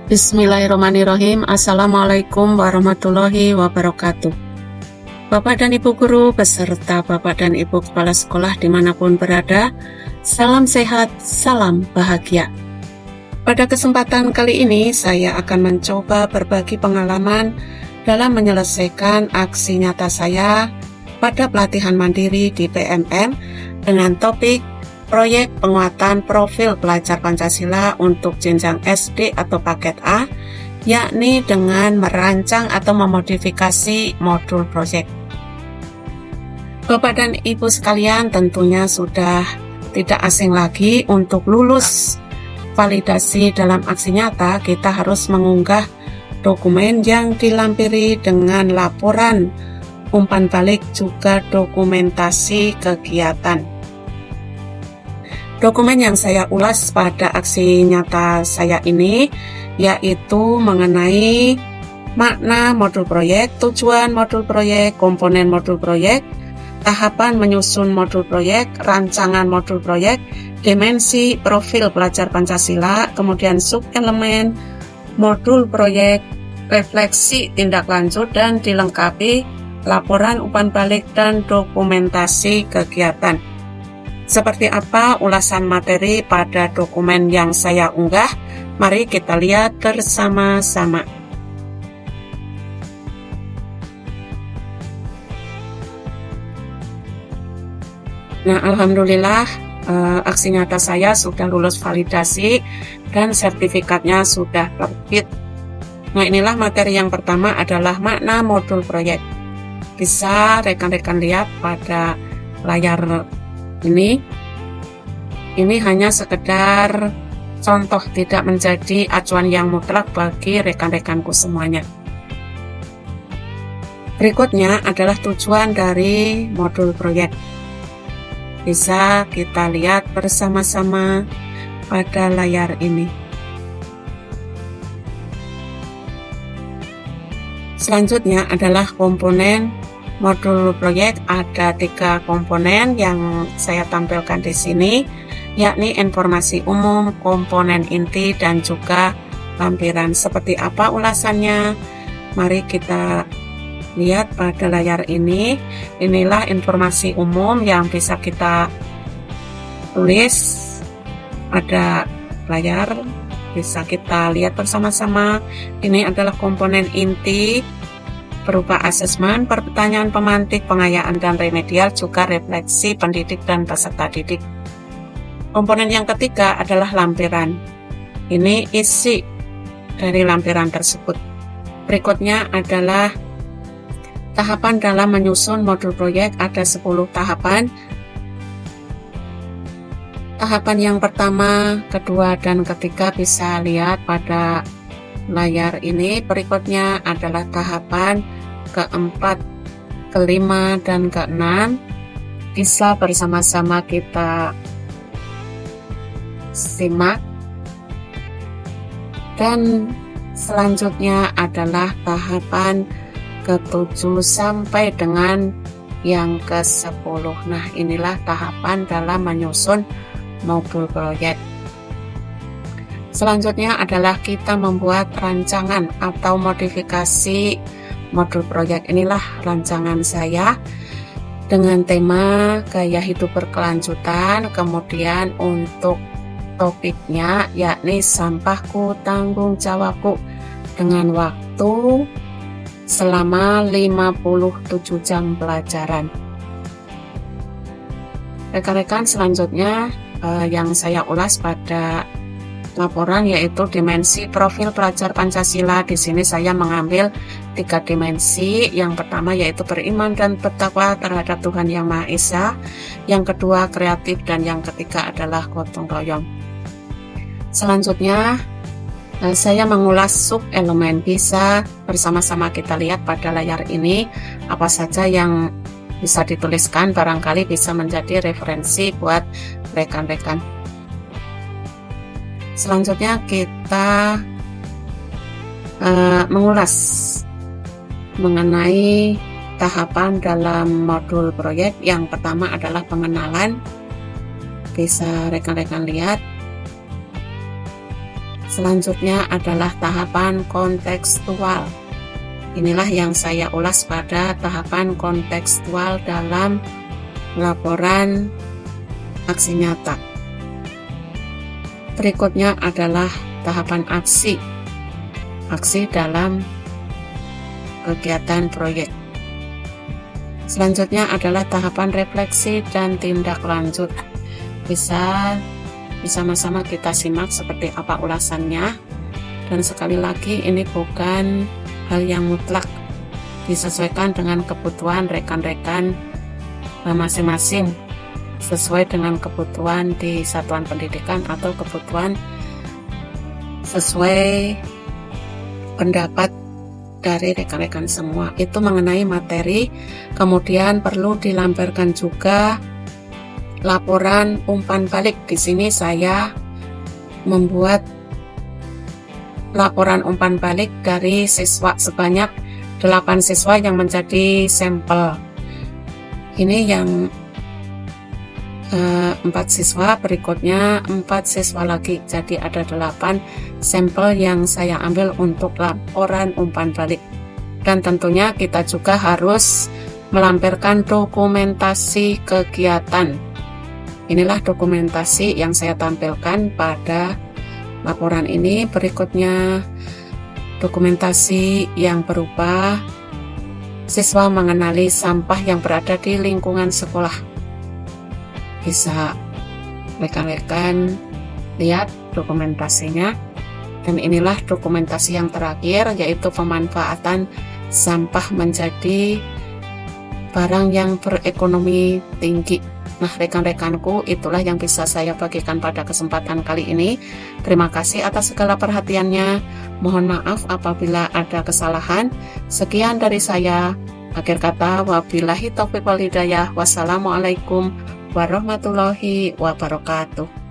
Bismillahirrahmanirrahim. Assalamualaikum warahmatullahi wabarakatuh. Bapak dan Ibu Guru beserta Bapak dan Ibu Kepala Sekolah dimanapun berada, salam sehat, salam bahagia. Pada kesempatan kali ini saya akan mencoba berbagi pengalaman dalam menyelesaikan aksi nyata saya pada pelatihan mandiri di PMM dengan topik proyek penguatan profil pelajar Pancasila untuk jenjang SD atau paket A, yakni dengan merancang atau memodifikasi modul proyek. Bapak dan Ibu sekalian tentunya sudah tidak asing lagi untuk lulus validasi dalam aksi nyata, kita harus mengunggah dokumen yang dilampiri dengan laporan umpan balik juga dokumentasi kegiatan. Dokumen yang saya ulas pada aksi nyata saya ini yaitu mengenai makna modul proyek, tujuan modul proyek, komponen modul proyek, tahapan menyusun modul proyek, rancangan modul proyek, dimensi profil pelajar Pancasila, kemudian sub-elemen modul proyek, refleksi tindak lanjut, dan dilengkapi laporan umpan balik dan dokumentasi kegiatan. Seperti apa ulasan materi pada dokumen yang saya unggah? Mari kita lihat bersama-sama. Nah, alhamdulillah aksi nyata saya sudah lulus validasi dan sertifikatnya sudah terbit. Nah, inilah materi yang pertama adalah makna modul proyek. Bisa rekan-rekan lihat pada layar ini hanya sekedar contoh, tidak menjadi acuan yang mutlak bagi rekan-rekanku semuanya. Berikutnya adalah tujuan dari modul proyek. Bisa kita lihat bersama-sama pada layar ini. Selanjutnya adalah komponen modul proyek. Ada 3 komponen yang saya tampilkan di sini, yakni informasi umum, komponen inti, dan juga lampiran. Seperti apa ulasannya? Mari kita lihat pada layar ini. Inilah informasi umum yang bisa kita tulis pada layar. Bisa kita lihat bersama-sama. Ini adalah komponen inti berupa asesmen, pertanyaan pemantik, pengayaan dan remedial, juga refleksi pendidik dan peserta didik. Komponen yang ketiga adalah lampiran. Ini isi dari lampiran tersebut. Berikutnya adalah tahapan dalam menyusun modul proyek. Ada 10 tahapan. Tahapan yang pertama, kedua, dan ketiga bisa lihat pada layar ini. Berikutnya adalah tahapan keempat, kelima, dan keenam. Bisa bersama-sama kita simak. Dan selanjutnya adalah tahapan ke-7 sampai dengan yang ke-10. Nah, inilah tahapan dalam menyusun modul proyek. Selanjutnya adalah kita membuat rancangan atau modifikasi modul proyek. Inilah rancangan saya dengan tema gaya hidup berkelanjutan. Kemudian untuk topiknya yakni sampahku tanggung jawabku, dengan waktu selama 57 jam pelajaran. Rekan-rekan, selanjutnya yang saya ulas pada laporan yaitu dimensi profil pelajar Pancasila. Di sini saya mengambil 3 dimensi. Yang pertama yaitu beriman dan bertakwa terhadap Tuhan Yang Maha Esa. Yang kedua kreatif, dan yang ketiga adalah gotong royong. Selanjutnya saya mengulas sub elemen. Bisa bersama-sama kita lihat pada layar ini apa saja yang bisa dituliskan, barangkali bisa menjadi referensi buat rekan-rekan. Selanjutnya kita mengulas mengenai tahapan dalam modul proyek. Yang pertama adalah pengenalan. Bisa rekan-rekan lihat. Selanjutnya adalah tahapan kontekstual. Inilah yang saya ulas pada tahapan kontekstual dalam laporan aksi nyata. Berikutnya adalah tahapan aksi dalam kegiatan proyek. Selanjutnya adalah tahapan refleksi dan tindak lanjut. Bisa sama-sama kita simak seperti apa ulasannya. Dan sekali lagi, ini bukan hal yang mutlak, disesuaikan dengan kebutuhan rekan-rekan masing-masing, sesuai dengan kebutuhan di satuan pendidikan atau kebutuhan sesuai pendapat dari rekan-rekan semua. Itu mengenai materi. Kemudian perlu dilampirkan juga laporan umpan balik. Di sini saya membuat laporan umpan balik dari siswa sebanyak 8 siswa yang menjadi sampel. Ini yang 4 siswa, berikutnya 4 siswa lagi. Jadi ada 8 sampel yang saya ambil untuk laporan umpan balik. Dan tentunya kita juga harus melampirkan dokumentasi kegiatan. Inilah dokumentasi yang saya tampilkan pada laporan ini. Berikutnya dokumentasi yang berupa siswa mengenali sampah yang berada di lingkungan sekolah. Bisa rekan-rekan lihat dokumentasinya. Dan inilah dokumentasi yang terakhir, yaitu pemanfaatan sampah menjadi barang yang berekonomi tinggi. Nah, rekan-rekanku, itulah yang bisa saya bagikan pada kesempatan kali ini. Terima kasih atas segala perhatiannya. Mohon maaf apabila ada kesalahan. Sekian dari saya. Akhir kata, wabillahi taufiq wal hidayah. Wassalamualaikum warahmatullahi wabarakatuh.